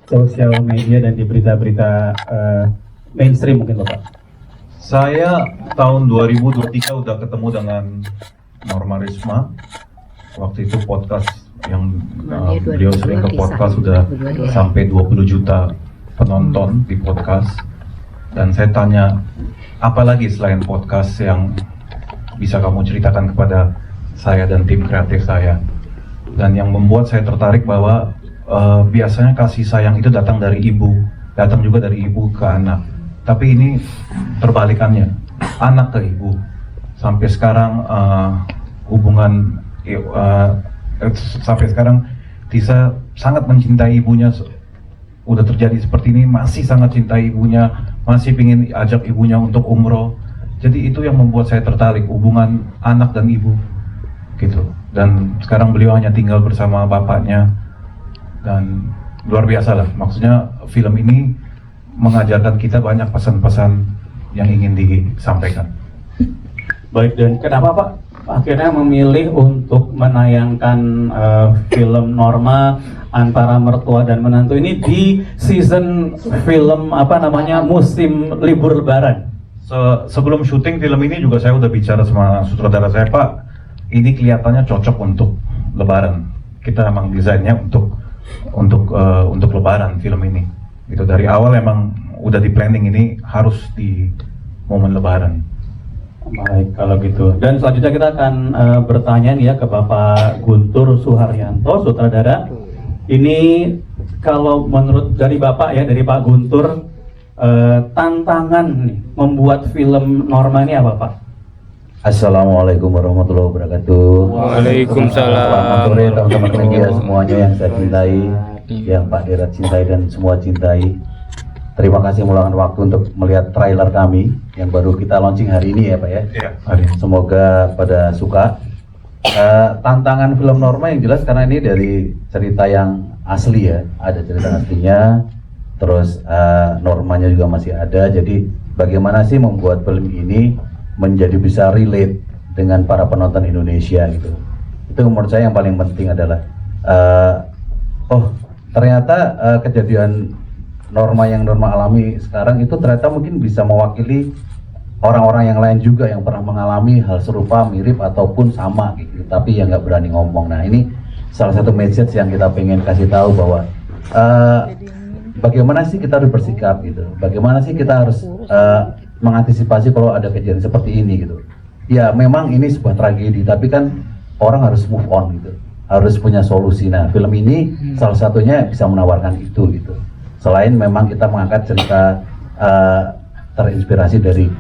sosial media dan di berita-berita mainstream mungkin Bapak? Saya tahun 2023 udah ketemu dengan Norma Risma. Waktu itu podcast yang beliau sering ke podcast sudah sampai 20 juta penonton di podcast. Dan saya tanya, apa lagi selain podcast yang bisa kamu ceritakan kepada saya dan tim kreatif saya? Dan yang membuat saya tertarik bahwa biasanya kasih sayang itu datang dari ibu, datang juga dari ibu ke anak. Tapi ini terbalikannya, anak ke ibu. Sampai sekarang hubungan sampai sekarang Tisa sangat mencintai ibunya. Udah terjadi seperti ini, masih sangat cintai ibunya, masih ingin ajak ibunya untuk umroh. Jadi itu yang membuat saya tertarik, hubungan anak dan ibu gitu. Dan sekarang beliau hanya tinggal bersama bapaknya. Dan luar biasa lah, maksudnya film ini mengajarkan kita banyak pesan-pesan yang ingin disampaikan. Baik, dan kenapa Pak akhirnya memilih untuk menayangkan film Norma antara mertua dan menantu ini di season film musim libur Lebaran? Sebelum syuting film ini juga saya udah bicara sama sutradara saya, Pak, ini kelihatannya cocok untuk Lebaran. Kita emang desainnya untuk Lebaran film ini. Itu dari awal emang udah di planning ini harus di momen Lebaran. Baik, kalau gitu. Dan selanjutnya kita akan bertanya nih ya ke Bapak Guntur Suharyanto, sutradara. Ini kalau menurut dari Bapak ya, dari Pak Guntur, tantangan nih membuat film Norma ini apa Pak? Assalamualaikum warahmatullahi wabarakatuh. Waalaikumsalam. Selamat sore teman-teman media semuanya yang saya cintai, yang Pak Dirat cintai dan semua cintai. Terima kasih meluangkan waktu untuk melihat trailer kami yang baru kita launching hari ini ya Pak ya. Iya, hari ini. Semoga pada suka. Tantangan film Norma yang jelas karena ini dari cerita yang asli ya, ada cerita aslinya, terus normanya juga masih ada. Jadi bagaimana sih membuat film ini menjadi bisa relate dengan para penonton Indonesia gitu. Itu menurut saya yang paling penting adalah ternyata kejadian Norma yang Norma alami sekarang itu ternyata mungkin bisa mewakili orang-orang yang lain juga yang pernah mengalami hal serupa, mirip ataupun sama gitu, tapi yang nggak berani ngomong. Nah ini salah satu message yang kita pengen kasih tahu bahwa bagaimana sih kita harus bersikap gitu, bagaimana sih kita harus mengantisipasi kalau ada kejadian seperti ini gitu. Ya memang ini sebuah tragedi, tapi kan orang harus move on gitu, harus punya solusi. Nah film ini salah satunya bisa menawarkan itu gitu. Selain memang kita mengangkat cerita terinspirasi dari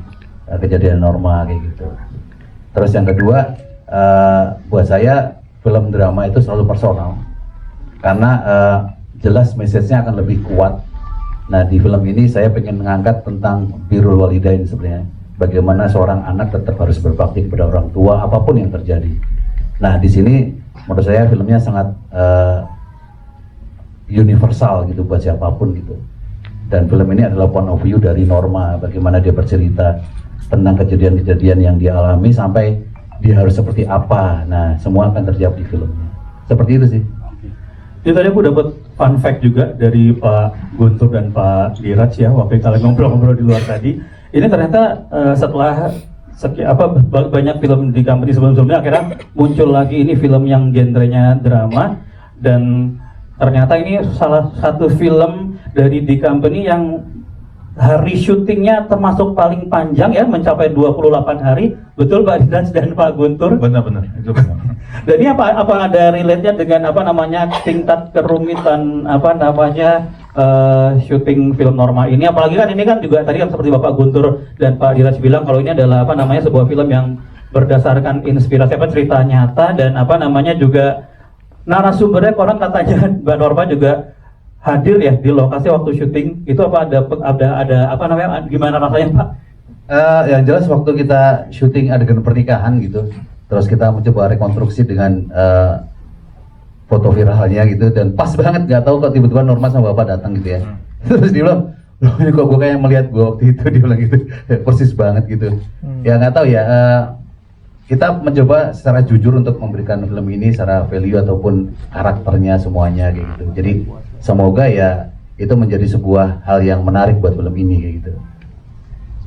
kejadian Norma kayak gitu. Terus yang kedua, buat saya film drama itu selalu personal karena jelas message-nya akan lebih kuat. Nah di film ini saya pengen mengangkat tentang birrul walidain sebenarnya, bagaimana seorang anak tetap harus berbakti kepada orang tua apapun yang terjadi. Nah di sini menurut saya filmnya sangat universal gitu buat siapapun gitu. Dan film ini adalah point of view dari Norma, bagaimana dia bercerita tentang kejadian-kejadian yang dia alami sampai dia harus seperti apa. Nah semua akan terjawab di filmnya. Seperti itu sih. Jadi tadi aku dapat fun fact juga dari Pak Guntur dan Pak Diraj ya, waktu kalian ngobrol-ngobrol di luar tadi. Ini ternyata setelah banyak film di company sebelum-sebelumnya, akhirnya muncul lagi ini film yang genrenya drama, dan ternyata ini salah satu film dari di company yang hari syutingnya termasuk paling panjang ya, mencapai 28 hari. Betul Pak Diraj dan Pak Guntur? Benar-benar, itu benar. Dan ini apa ada relate-nya dengan tingkat kerumitan syuting film Norma ini? Apalagi kan ini kan juga tadi kan seperti Bapak Guntur dan Pak Diraj bilang kalau ini adalah sebuah film yang berdasarkan inspirasi cerita nyata, dan juga narasumbernya konon katanya Mbak Norma juga hadir ya di lokasi waktu syuting. Itu ada gimana rasanya Pak? Yang jelas waktu kita syuting adegan pernikahan gitu, terus kita mencoba rekonstruksi dengan foto viralnya gitu, dan pas banget, nggak tahu kok tiba-tiba Norma sama Bapak datang gitu ya. Terus dia bilang, loh ini kok gue kayak melihat gue waktu itu, dia bilang gitu. Persis banget gitu. Ya nggak tahu ya, kita mencoba secara jujur untuk memberikan film ini secara value ataupun karakternya semuanya kayak gitu. Jadi semoga ya itu menjadi sebuah hal yang menarik buat film ini kayak gitu.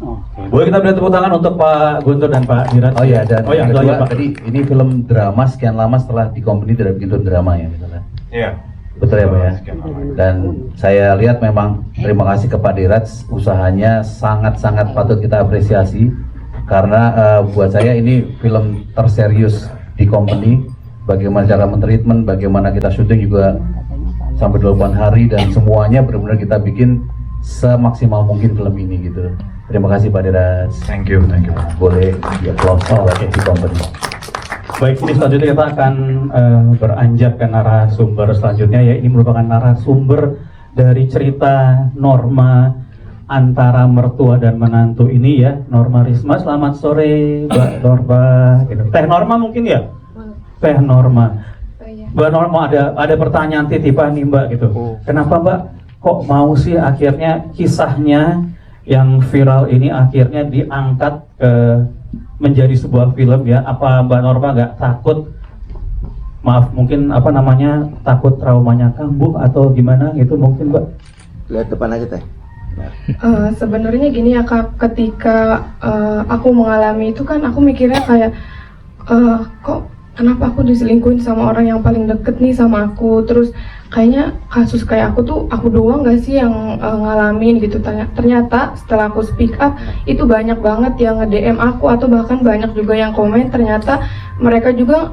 Oke. Boleh kita beri tepuk tangan untuk Pak Guntur dan Pak Dirat? Oh ya, dan yang kedua, kedua, Pak. tadi ini film drama sekian lama setelah di company tidak bikin film drama ya misalnya. Iya. Betul ya Pak ya? Sekian lama. Dan saya lihat memang terima kasih ke Pak Dirat, usahanya sangat-sangat patut kita apresiasi karena buat saya ini film terserius di company. Bagaimana cara mentreatment, bagaimana kita syuting juga sampai 8 hari dan semuanya benar-benar kita bikin semaksimal mungkin film ini gitu. Terima kasih Pak Dirat. Thank you. Boleh di applause buat di company. Baik, ini selanjutnya kita akan beranjak ke narasumber selanjutnya ya. Ini merupakan narasumber dari cerita Norma antara mertua dan menantu ini ya. Norma Risma, selamat sore Mbak Norma. Gitu. Teh Norma mungkin ya? Teh Norma. Mbak Norma ada pertanyaan titipan nih Mbak gitu. Kenapa Mbak kok mau sih akhirnya kisahnya yang viral ini akhirnya diangkat ke menjadi sebuah film ya? Apa Mbak Norma nggak takut, maaf mungkin takut traumanya kambuh atau gimana gitu mungkin Mbak? Lihat depan aja Teh. Sebenarnya gini ya Kak, ketika aku mengalami itu kan aku mikirnya kayak kok kenapa aku diselingkuhin sama orang yang paling deket nih sama aku, terus kayaknya kasus kayak aku tuh aku doang gak sih yang ngalamin gitu. Ternyata setelah aku speak up itu banyak banget yang nge-DM aku atau bahkan banyak juga yang komen ternyata mereka juga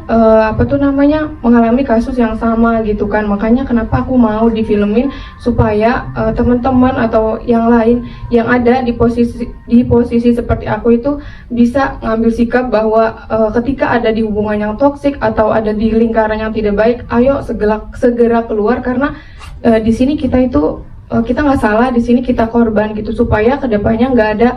mengalami kasus yang sama gitu kan. Makanya kenapa aku mau difilmin supaya teman-teman atau yang lain yang ada di posisi seperti aku itu bisa ngambil sikap bahwa ketika ada di hubungan yang toksik atau ada di lingkaran yang tidak baik, ayo segera keluar karena di sini kita nggak salah, di sini kita korban gitu, supaya kedepannya nggak ada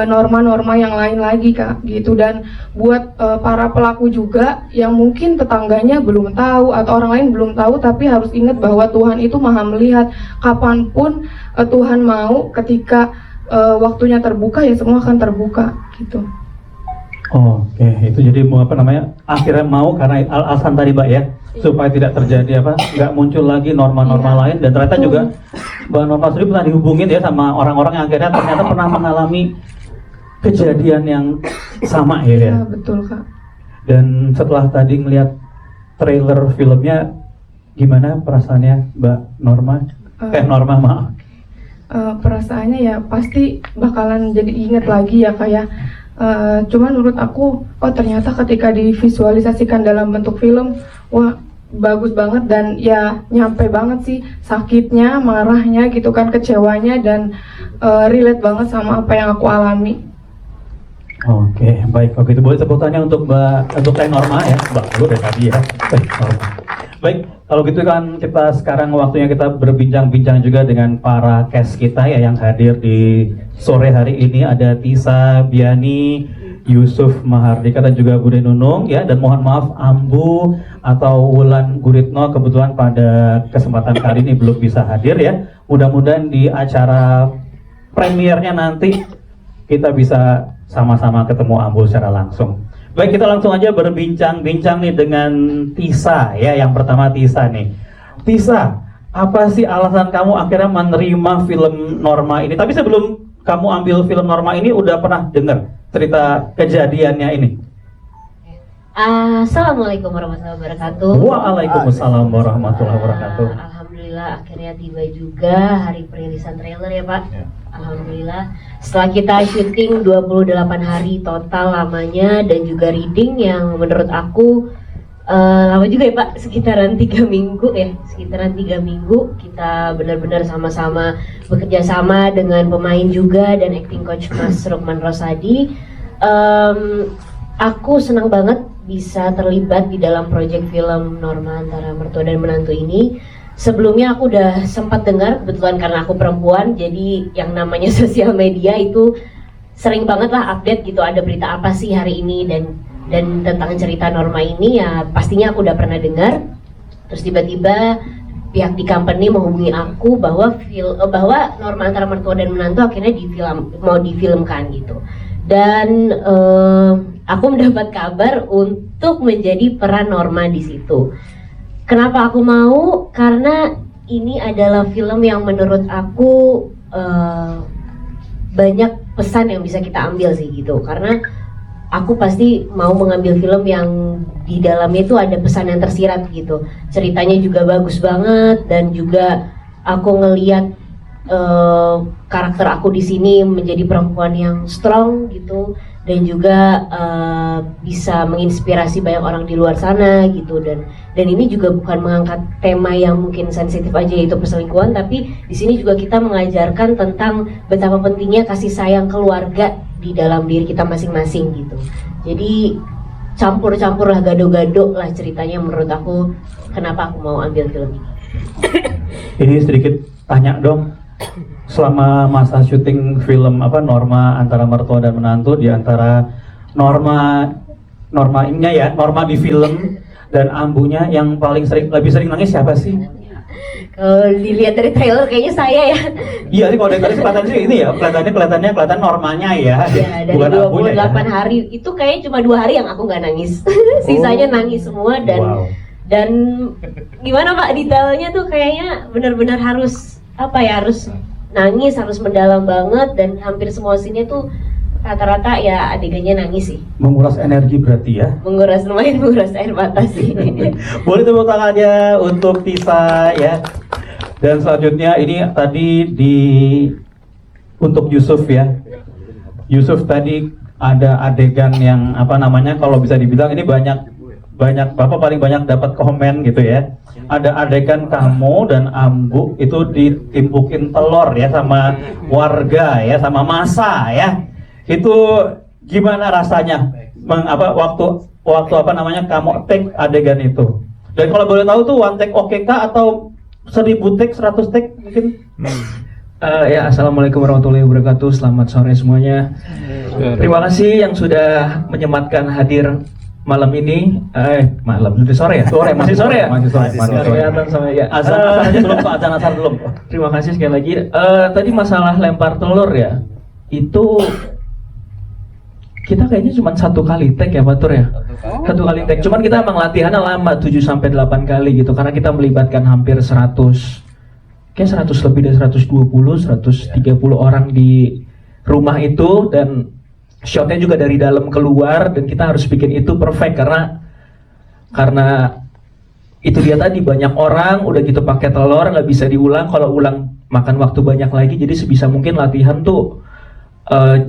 norma-norma yang lain lagi Kak gitu. Dan buat para pelaku juga yang mungkin tetangganya belum tahu atau orang lain belum tahu, tapi harus ingat bahwa Tuhan itu maha melihat, kapanpun Tuhan mau, ketika waktunya terbuka ya semua akan terbuka gitu. Oke, itu jadi akhirnya mau karena alasan tadi Mbak ya, supaya tidak terjadi nggak muncul lagi norma-norma lain. Dan ternyata juga Mbak Norma sendiri pernah dihubungin ya sama orang-orang yang akhirnya ternyata pernah mengalami kejadian yang sama ya. Iya betul Kak. Dan setelah tadi ngelihat trailer filmnya, gimana perasaannya Mbak Norma? Norma maaf. Perasaannya ya pasti bakalan jadi inget lagi ya kayak. Cuman menurut aku, ternyata ketika divisualisasikan dalam bentuk film, wah bagus banget dan ya nyampe banget sih sakitnya, marahnya gitu kan, kecewanya, dan relate banget sama apa yang aku alami. Oke, baik. Oke, itu boleh tepuk tangannya untuk Teh Norma ya, Mbak Lu dari tadi ya. Norma. Baik, kalau gitu kan kita sekarang waktunya kita berbincang-bincang juga dengan para cast kita ya yang hadir di sore hari ini. Ada Tisa Biani, Yusuf Mahardika dan juga Bude Nunung ya. Dan mohon maaf Ambu atau Wulan Guritno kebetulan pada kesempatan kali ini belum bisa hadir ya. Mudah-mudahan di acara premiernya nanti kita bisa sama-sama ketemu Ambu secara langsung. Baik, kita langsung aja berbincang-bincang nih dengan Tisa ya. Yang pertama Tisa nih. Tisa, apa sih alasan kamu akhirnya menerima film Norma ini? Tapi sebelum kamu ambil film Norma ini udah pernah dengar cerita kejadiannya ini? Assalamualaikum warahmatullahi wabarakatuh. Waalaikumsalam warahmatullahi wabarakatuh. Alhamdulillah akhirnya tiba juga hari perilisan trailer ya Pak. Ya. Alhamdulillah setelah kita syuting 28 hari total lamanya dan juga reading yang menurut aku lama juga ya Pak, sekitaran 3 minggu ya, sekitaran 3 minggu kita benar-benar sama-sama bekerja sama dengan pemain juga dan acting coach Mas Rukman Rosadi. Aku senang banget bisa terlibat di dalam proyek film Norma antara mertua dan menantu ini. Sebelumnya aku udah sempat dengar, kebetulan karena aku perempuan, jadi yang namanya sosial media itu sering banget lah update gitu, ada berita apa sih hari ini dan tentang cerita Norma ini ya pastinya aku udah pernah dengar. Terus tiba-tiba pihak di company menghubungi aku bahwa Norma antara mertua dan menantu akhirnya mau difilmkan gitu. Dan aku mendapat kabar untuk menjadi peran Norma di situ. Kenapa aku mau? Karena ini adalah film yang menurut aku banyak pesan yang bisa kita ambil sih gitu, karena aku pasti mau mengambil film yang di dalamnya itu ada pesan yang tersirat gitu. Ceritanya juga bagus banget, dan juga aku ngelihat karakter aku di sini menjadi perempuan yang strong gitu, dan juga bisa menginspirasi banyak orang di luar sana gitu. Dan ini juga bukan mengangkat tema yang mungkin sensitif aja, yaitu perselingkuhan, tapi di sini juga kita mengajarkan tentang betapa pentingnya kasih sayang keluarga di dalam diri kita masing-masing gitu. Jadi campur-campur lah, gado-gado lah ceritanya menurut aku, kenapa aku mau ambil film ini. Ini sedikit tanya dong, selama masa syuting film Norma antara mertua dan menantu, di antara Norma di film dan Ambunya, yang lebih sering nangis siapa sih? Kalau dilihat dari trailer kayaknya saya ya. Iya sih, kalau dari tadi kelihatan sih ini ya, kelihatan Normanya ya. Ya, dari Bukan 28 Ambunya, ya. hari itu kayaknya cuma 2 hari yang aku nggak nangis. Sisanya nangis semua, dan gimana Pak, detailnya tuh kayaknya benar-benar harus harus nangis, harus mendalam banget, dan hampir semua scene tuh rata-rata ya adegannya nangis sih. Menguras energi berarti ya. Lumayan menguras air mata sih. Boleh tepuk tangannya untuk Tisa ya. Dan selanjutnya ini tadi untuk Yusuf ya. Yusuf tadi ada adegan yang kalau bisa dibilang ini banyak Bapak paling banyak dapat komen gitu ya. Ada adegan kamu dan Ambu itu ditimpukin telur ya sama warga ya, sama massa ya. Itu gimana rasanya? Waktu kamu take adegan itu? Dan kalau boleh tahu tuh one take oke kah, atau 1000 take, 100 take mungkin? Ya, assalamualaikum warahmatullahi wabarakatuh. Selamat sore semuanya. Terima kasih yang sudah menyempatkan hadir malam ini. Malam sudah sore ya? Masih sore ya? Masih sore. Kelihatan sama ya. Azan aja belum, Pak. Azan asar belum. Terima kasih sekali lagi. Tadi masalah lempar telur ya. Itu kita kayaknya cuma 1 kali take ya, Pak Tur ya. 1 kali take. Cuman kita emang latihannya lama, 7-8 kali gitu, karena kita melibatkan hampir 100 lebih dari 130 orang di rumah itu, dan shotnya juga dari dalam keluar, dan kita harus bikin itu perfect karena itu dia tadi, banyak orang udah gitu pakai telur nggak bisa diulang, kalau ulang makan waktu banyak lagi. Jadi sebisa mungkin latihan tuh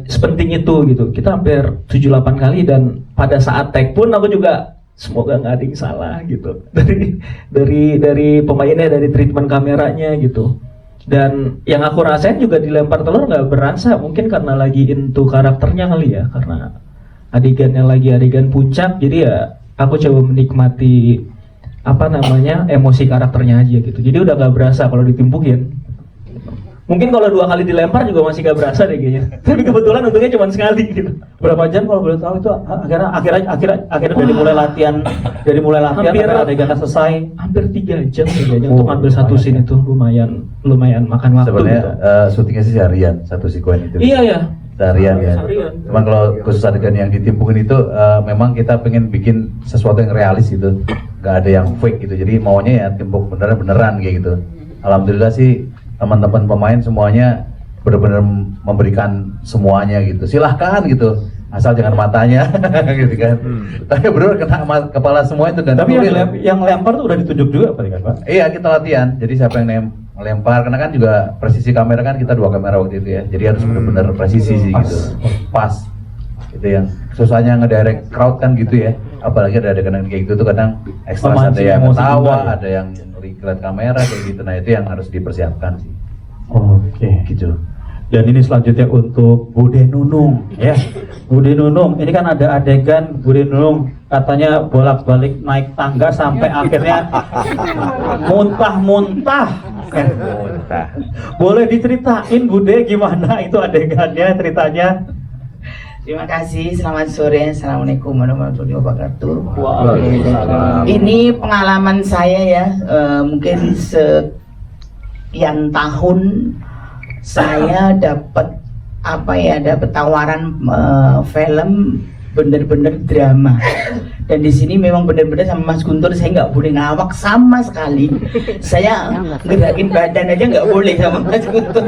sepenting itu gitu. Kita hampir 7-8 kali, dan pada saat take pun aku juga semoga nggak ada yang salah gitu dari pemainnya, dari treatment kameranya gitu. Dan yang aku rasain juga dilempar telur nggak berasa, mungkin karena lagi into karakternya kali ya, karena adegannya lagi adegan puncak, jadi ya aku coba menikmati emosi karakternya aja gitu. Jadi udah nggak berasa kalau ditimpukin. Mungkin kalau 2 kali dilempar juga masih gak berasa deh kayaknya. Tapi kebetulan untungnya cuma sekali gitu. Berapa jam kalau boleh tahu itu akhirnya dari mulai latihan sampai adegannya selesai? Hampir 3 jam kayaknya untuk ambil satu scene itu. Lumayan makan waktu. Sebenarnya gitu. syutingnya sih seharian satu sekuen itu. Iya ya. Seharian ya. Cuman kalau khusus adegan yang ditimpukin itu memang kita pengen bikin sesuatu yang realis gitu. Gak ada yang fake gitu. Jadi maunya ya timpuk beneran kayak gitu. Alhamdulillah sih teman-teman pemain semuanya benar-benar memberikan semuanya gitu. Silahkan gitu, asal jangan matanya gitu kan. Tapi benar kena kepala semua itu, dan tapi yang lempar tuh udah ditunjuk juga Pak? Iya, kita latihan. Jadi siapa yang melempar, karena kan juga presisi kamera kan kita 2 kamera waktu itu ya. Jadi harus benar-benar presisi sih gitu. Pas. Itu yang susahnya ngedirect crowd kan gitu ya. Apalagi ada adegan kayak gitu tuh kadang ekstra, ada yang ketawa, ada yang ngeliat kamera kayak gitu. Nah itu yang harus dipersiapkan sih. Oke. Gitu. Dan ini selanjutnya untuk Bude Nunung ya. Bude Nunung, ini kan ada adegan Bude Nunung katanya bolak-balik naik tangga sampai akhirnya muntah. Boleh diceritain Bude gimana itu adegannya, ceritanya? Terima kasih, selamat sore, assalamualaikum warahmatullahi wabarakatuh. Waalaikumsalam. Ini pengalaman saya ya, mungkin sekian tahun saya dapat tawaran film bener-bener drama, Dan di sini memang benar-benar sama Mas Guntur saya nggak boleh ngawak sama sekali. Saya gerakin badan aja nggak boleh sama Mas Guntur.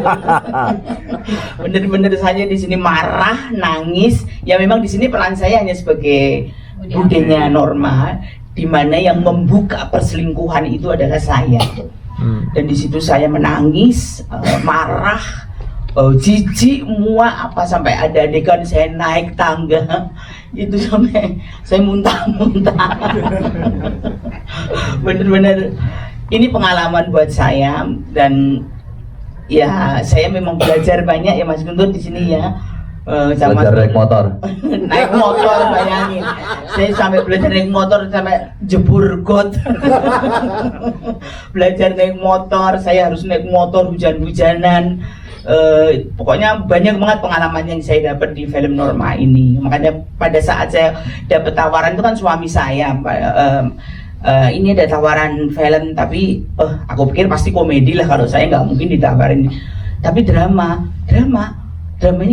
Bener-bener saya di sini marah, nangis. Ya memang di sini peran saya hanya sebagai budenya Norma, di mana yang membuka perselingkuhan itu adalah saya. Dan di situ saya menangis, marah, jijik, muak, apa sampai ada adegan saya naik tangga itu sampai saya muntah-muntah. Bener-bener ini pengalaman buat saya, dan ya saya memang belajar banyak ya Mas Guntur di sini ya. Sama Belajar naik motor. Naik motor, bayangin saya sampai belajar naik motor sampai jebur got. Belajar naik motor, saya harus naik motor hujan-hujanan. Pokoknya banyak banget pengalaman yang saya dapat di film Norma ini. Makanya pada saat saya dapat tawaran itu kan suami saya, ini ada tawaran film, tapi aku pikir pasti komedi lah, kalau saya nggak mungkin ditawarin. Tapi dramanya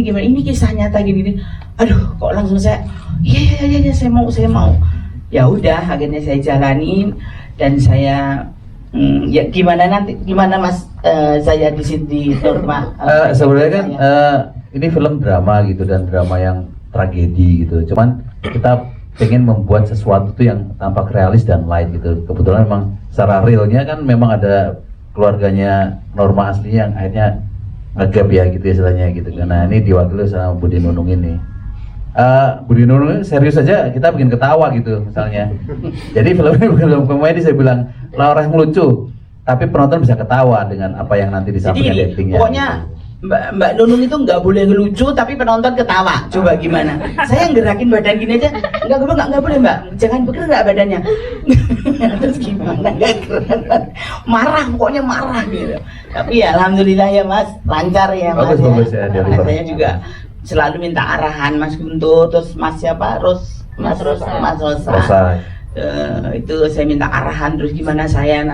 gimana? Ini kisah nyata gini. Aduh, kok langsung saya, iya saya mau. Ya udah, akhirnya saya jalanin dan saya ya gimana Mas saya di sini Norma. Sebenarnya kan ini film drama gitu, dan drama yang tragedi gitu. Cuman kita pengen membuat sesuatu tuh yang tampak realis dan light gitu. Kebetulan memang secara realnya kan memang ada keluarganya Norma asli yang akhirnya ngegap ya gitu istilahnya gitu. Karena ini diwakili sama Budi Nunung ini. Budi Nunung serius aja kita bikin ketawa gitu misalnya. Jadi film ini bukan film komedi, saya bilang orang yang lucu, tapi penonton bisa ketawa dengan apa yang nanti disampaikan di actingnya. Pokoknya Mbak Nunung itu nggak boleh lucu tapi penonton ketawa. Coba gimana? Saya gerakin badan gini aja, nggak boleh Mbak, jangan bergerak badannya. Terus gimana? Nggak gerak, marah, pokoknya marah gitu. Tapi ya alhamdulillah ya Mas, lancar ya Mas. Bagus ya, Saya juga selalu minta arahan Mas Guntur, terus Mas siapa? Mas Rosa. Itu saya minta arahan, terus gimana saya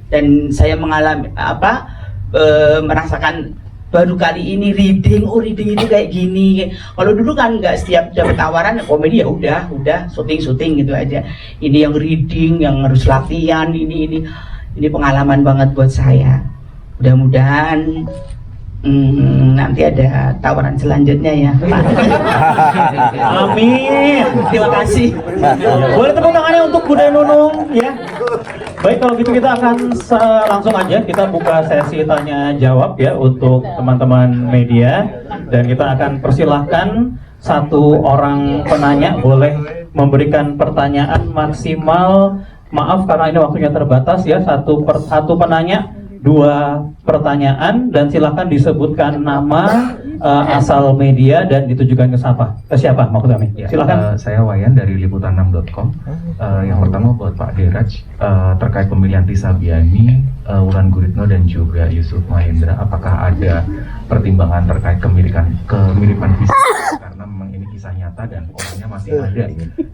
dan saya mengalami merasakan baru kali ini reading itu kayak gini. Kalau dulu kan nggak setiap dapat tawaran komedi ya udah syuting gitu aja. Ini yang reading, yang harus latihan, ini pengalaman banget buat saya. Mudah-mudahan nanti ada tawaran selanjutnya ya Pak. Amin. Terima kasih. Boleh tepuk tangannya untuk Budi Nunung ya. Baik, kalau gitu kita akan langsung aja kita buka sesi tanya jawab ya untuk teman-teman media, dan kita akan persilahkan satu orang penanya boleh memberikan pertanyaan maksimal, maaf karena ini waktunya terbatas ya, satu penanya 2 pertanyaan, dan silakan disebutkan nama, asal media, dan ditujukan ke siapa maksud kami. Silakan. Saya Wayan dari liputan6.com. Yang pertama buat Pak Diraj, terkait pemilihan Tisa Biani, Wulan Guritno dan juga Yusuf Mahendra, apakah ada pertimbangan terkait kemiripan visi? Karena memang ini kisah nyata dan orangnya masih ada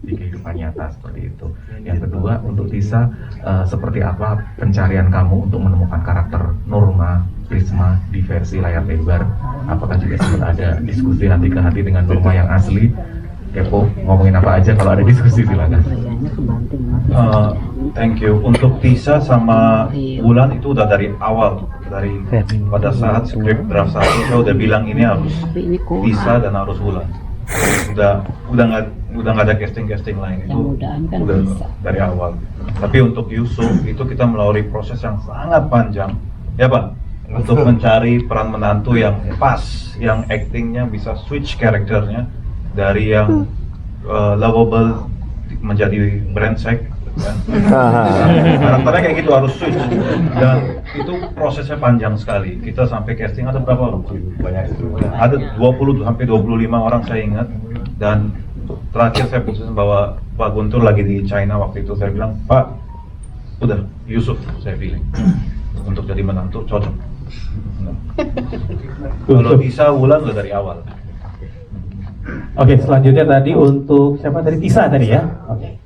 di kehidupan nyata seperti itu. Yang kedua untuk Tisa, seperti apa pencarian kamu untuk menemukan karakter Norma Prisma di versi layar lebar? Apakah juga sempat ada diskusi hati ke hati dengan Norma yang asli? Kepo, ngomongin apa aja kalau ada diskusi silakan. Thank you. Untuk Tisa sama Wulan itu udah dari awal, dari pada saat skrip draft 1 saya udah bilang ini harus Tisa dan harus Wulan. Udah nggak ada casting lain, itu udah dari awal. Tapi untuk Yusuf itu kita melalui proses yang sangat panjang ya Pak, untuk mencari peran menantu yang pas, yang actingnya bisa switch karakternya dari yang lovable menjadi brengsek kan? Karakternya kayak gitu harus switch, dan itu prosesnya panjang sekali. Kita sampai casting ada berapa? Banyak, ada 20 sampai 25 orang saya ingat. Dan terakhir saya putuskan bahwa Pak Guntur lagi di China waktu itu, saya bilang Pak, udah Yusuf saya pilih untuk jadi menantu, cocok. Kalau bisa Wulan udah dari awal. Oke, selanjutnya tadi untuk siapa tadi? Tisa tadi ya. Oke.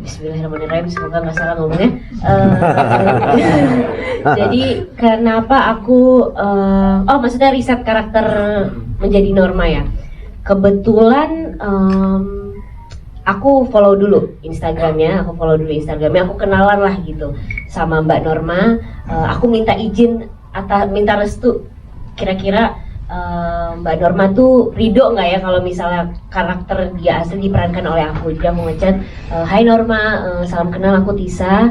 Bismillahirrahmanirrahim, semoga nggak salah ngomongnya. Jadi kenapa aku maksudnya riset karakter menjadi Norma ya. kebetulan aku follow dulu Instagramnya, aku kenalan lah gitu sama Mbak Norma. Aku minta izin atau minta restu, kira-kira Mbak Norma tuh ridho nggak ya kalau misalnya karakter dia asli diperankan oleh aku. Jadi aku ngechat, hai Norma, salam kenal, aku Tisa,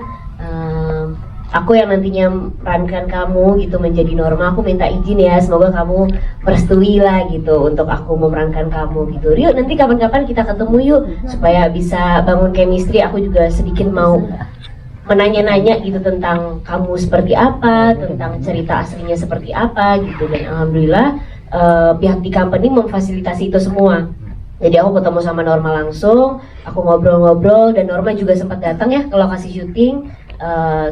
aku yang nantinya merankan kamu gitu menjadi Norma. Aku minta izin ya, semoga kamu merestui lah gitu untuk aku memerankan kamu gitu. Yuk nanti kapan-kapan kita ketemu yuk supaya bisa bangun chemistry. Aku juga sedikit mau menanya-nanya gitu tentang kamu seperti apa, tentang cerita aslinya seperti apa gitu. Dan alhamdulillah pihak di company memfasilitasi itu semua. Jadi aku ketemu sama Norma langsung, aku ngobrol-ngobrol, dan Norma juga sempat datang ya ke lokasi syuting.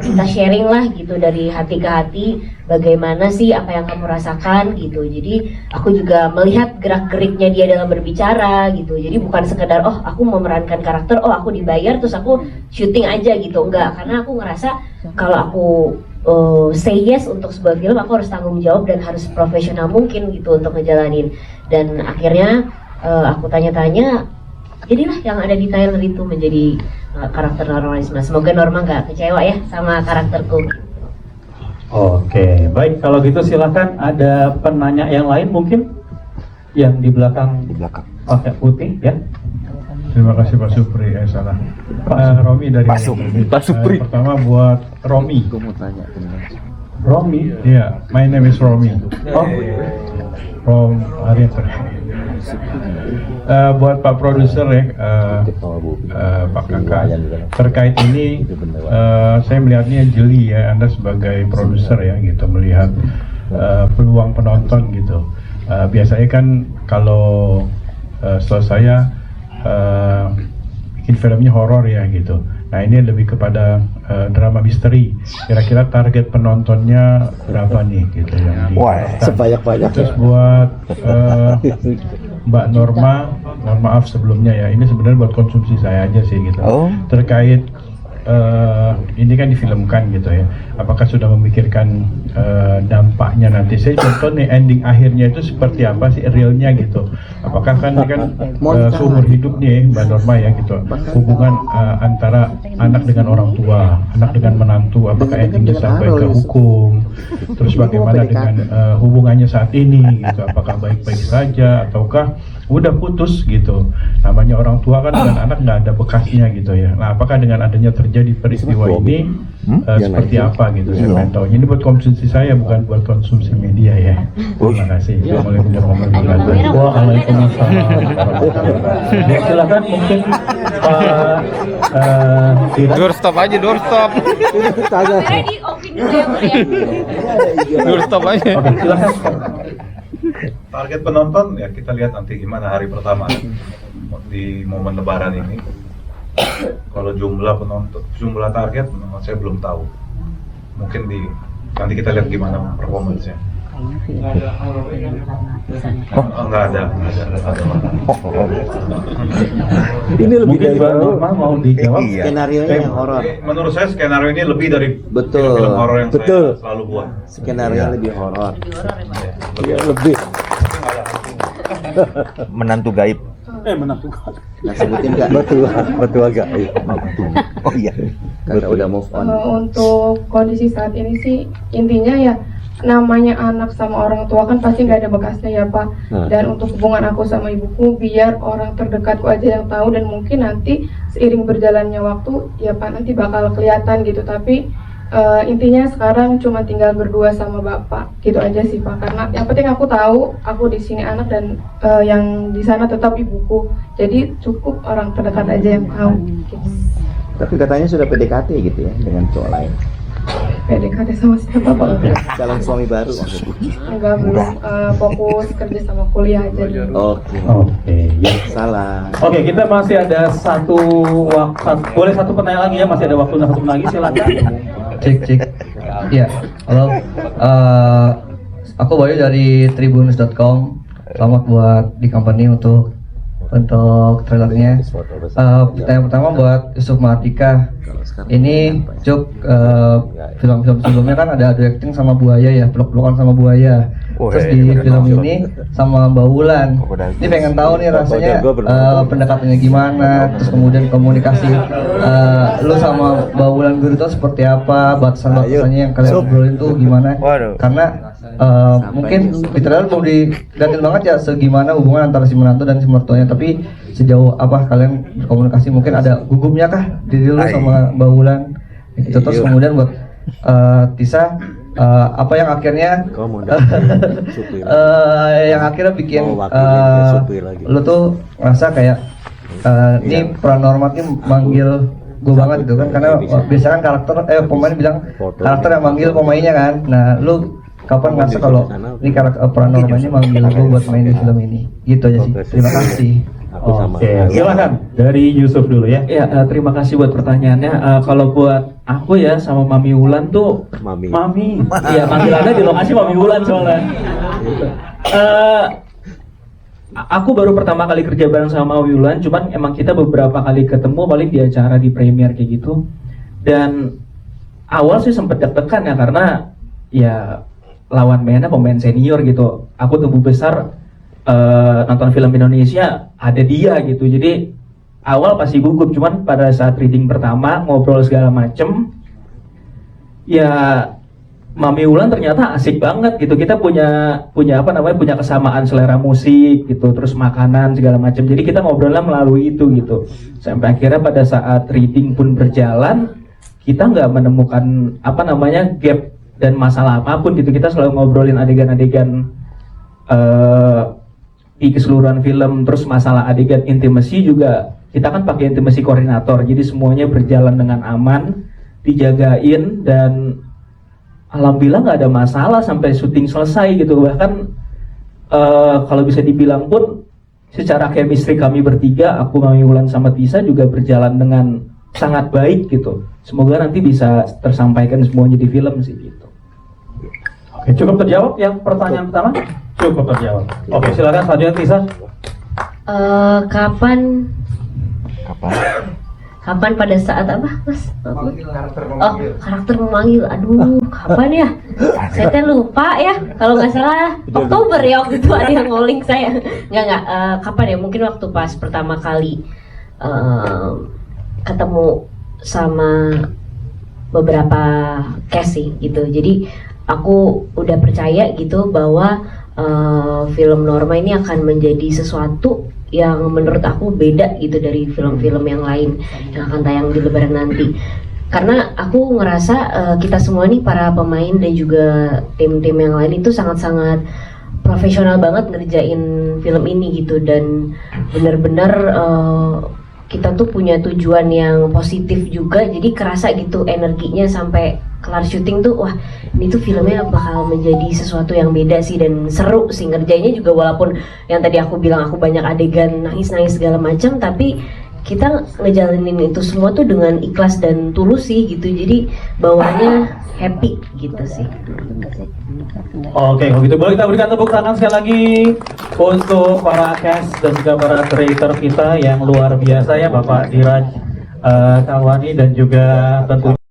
Kita sharing lah gitu dari hati ke hati, bagaimana sih apa yang kamu rasakan gitu. Jadi aku juga melihat gerak-geriknya dia dalam berbicara gitu. Jadi bukan sekedar oh aku memerankan karakter, oh aku dibayar terus aku syuting aja gitu, enggak. Karena aku ngerasa kalau aku say yes untuk sebuah film, aku harus tanggung jawab dan harus profesional mungkin gitu untuk ngejalanin. Dan akhirnya aku tanya-tanya, jadilah yang ada di trailer itu menjadi karakter Normalisme. Semoga Norma nggak kecewa ya sama karakterku. Oke, baik, kalau gitu silakan ada penanya yang lain mungkin yang di belakang pakai putih ya. Terima kasih Pak Supri, salah. Romi dari Pak Supri. Pertama buat Romi. Romi? Iya, my name is Romi. Oh, From Arietta. Buat Pak Produser ya, Pak Kakak, terkait ini saya melihatnya jeli ya, Anda sebagai produser ya gitu, melihat peluang penonton gitu. Biasanya kan kalau setahu saya bikin filmnya horor ya gitu. Nah ini lebih kepada drama misteri. Kira-kira target penontonnya berapa nih gitu yang sebanyak-banyak. Terus buat Mbak Norma, mohon maaf sebelumnya ya. Ini sebenarnya buat konsumsi saya aja sih gitu. Terkait ini kan difilmkan gitu ya. Apakah sudah memikirkan dampaknya nanti? Saya contoh nih ending akhirnya itu seperti apa sih realnya gitu. Apakah kan ini kan seumur hidup nih Mbak Norma ya gitu. Hubungan antara anak dengan orang tua, anak dengan menantu, apakah endingnya sampai ke hukum? Terus bagaimana dengan hubungannya saat ini gitu? Apakah baik-baik saja ataukah udah putus gitu? Namanya orang tua kan dengan anak nggak ada bekasnya gitu ya. Nah apakah dengan adanya terjadi peristiwa ini seperti apa gitu? Saya pengen tahu. Ini buat konsumsi saya, bukan buat konsumsi media ya. Terima kasih. Assalamualaikum warahmatullahi wabarakatuh. Waalaikumsalam. Ya, silakan mungkin Pak Doorstop aja, doorstop. Doorstop aja. Oke, silakan. Target penonton ya kita lihat nanti gimana hari pertama di momen Lebaran ini. Kalau jumlah target saya belum tahu. Mungkin nanti kita lihat gimana performance-nya. Enggak ada. Ini lebih Mungkin dari Mbak Norma mau dijawab. skenario-nya yang horor. Menurut saya skenario ini lebih dari Betul. film horor yang Betul. saya selalu buat. Skenario lebih horor. Iya, lebih. Menantu gaib. Nah, sebutin nggak? Betul agak. Oh iya. Karena udah move on. Untuk kondisi saat ini sih intinya ya namanya anak sama orang tua kan pasti nggak ada bekasnya ya Pak. Dan untuk hubungan aku sama ibuku biar orang terdekatku aja yang tahu, dan mungkin nanti seiring berjalannya waktu ya Pak nanti bakal kelihatan gitu. Tapi intinya sekarang cuma tinggal berdua sama bapak gitu aja sih Pak. Karena yang penting aku tahu aku di sini anak dan yang di sana tetap ibuku. Jadi cukup orang terdekat aja yang tahu. Gitu. Tapi katanya sudah PDKT gitu ya dengan cowok lain. PDKT sama siapa Pak? Calon suami baru maksudnya. Enggak, belum fokus kerja sama kuliah aja dulu. Oke, ya. Salah. Oke, kita masih ada boleh satu pertanyaan lagi ya, masih ada waktu satu lagi, silakan. Cek. Ya, halo. Aku Bayu dari tribunnews.com. Selamat buat di company untuk trailernya. Pertanyaan pertama buat Yusuf Mahardika. Ini film-film sebelumnya kan ada acting sama buaya ya, peluk-pelukan sama buaya. terus di film ini sama Mbak Wulan. Ini pengen tahu nih rasanya pendekatannya gimana, terus kemudian komunikasi lu sama Mbak Wulan Guritno seperti apa, batasan-batasannya yang kalian obrolin tuh gimana? Karena mungkin di trailer belum dilihatin banget ya segimana hubungan antara si menantu dan si mertuanya, tapi sejauh apa kalian berkomunikasi, mungkin ada gugupnya kah diri lu sama Mbak Wulan gitu. Terus kemudian buat Tisa, apa yang akhirnya yang akhirnya bikin lu tuh ngerasa kayak ini peran Norma ini manggil gue banget gitu kan, karena biasanya kan karakter pemain bilang karakter yang manggil pemainnya kan. Nah lu kapan ngerasa kalau ini karakter peran Norma ini manggil gue buat main di film ini? Gitu aja sih. Terima kasih. Oke, silakan dari Yusuf dulu ya. Ya, terima kasih buat pertanyaannya. Kalau buat aku ya sama Mami Wulan tuh, Mami, ya panggilannya di lokasi Mami Wulan soalnya. Aku baru pertama kali kerja bareng sama Mami Wulan, cuman emang kita beberapa kali ketemu paling di acara di premier kayak gitu. Dan awal sih sempet deg-degan ya, karena ya lawan mainnya pemain senior gitu. Aku tumbuh besar nonton film Indonesia ada dia gitu, jadi awal pasti gugup. Cuman pada saat reading pertama ngobrol segala macem, ya Mami Wulan ternyata asik banget gitu. Kita punya apa namanya, punya kesamaan selera musik gitu, terus makanan segala macam. Jadi kita ngobrolnya melalui itu gitu, sampai akhirnya pada saat reading pun berjalan, kita nggak menemukan apa namanya gap dan masalah apapun gitu. Kita selalu ngobrolin adegan-adegan di keseluruhan film. Terus masalah adegan intimacy juga kita kan pakai intimacy koordinator, jadi semuanya berjalan dengan aman, dijagain, dan alhamdulillah nggak ada masalah sampai syuting selesai gitu. Bahkan kalau bisa dibilang pun secara chemistry kami bertiga, aku, Mami Wulan sama Tisa juga berjalan dengan sangat baik gitu. Semoga nanti bisa tersampaikan semuanya di film sih gitu. Oke, cukup terjawab yang pertanyaan pertama? Cukup terjawab. Oke, silakan selanjutnya Tisa. Kapan pada saat apa, Mas? Karakter memanggil. Aduh, kapan ya? Saya teh lupa ya. Kalau nggak salah Oktober ya waktu itu ada yang ngoling saya. Nggak. Kapan ya? Mungkin waktu pas pertama kali ketemu sama beberapa cast sih gitu. Jadi aku udah percaya gitu bahwa film Norma ini akan menjadi sesuatu yang menurut aku beda gitu dari film-film yang lain yang akan tayang di Lebaran nanti. Karena aku ngerasa kita semua nih para pemain dan juga tim-tim yang lain itu sangat-sangat profesional banget ngerjain film ini gitu, dan benar-benar kita tuh punya tujuan yang positif juga, jadi kerasa gitu energinya sampai kelar syuting tuh, wah ini tuh filmnya bakal menjadi sesuatu yang beda sih dan seru sih ngerjainnya juga. Walaupun yang tadi aku bilang aku banyak adegan nangis-nangis segala macam, tapi kita ngejalanin itu semua tuh dengan ikhlas dan tulus sih gitu, jadi bawahnya happy gitu sih. Oke, kalau gitu boleh kita berikan tepuk tangan sekali lagi untuk para cast dan juga para creator kita yang luar biasa ya, Bapak Diraj Kalwani dan juga tentu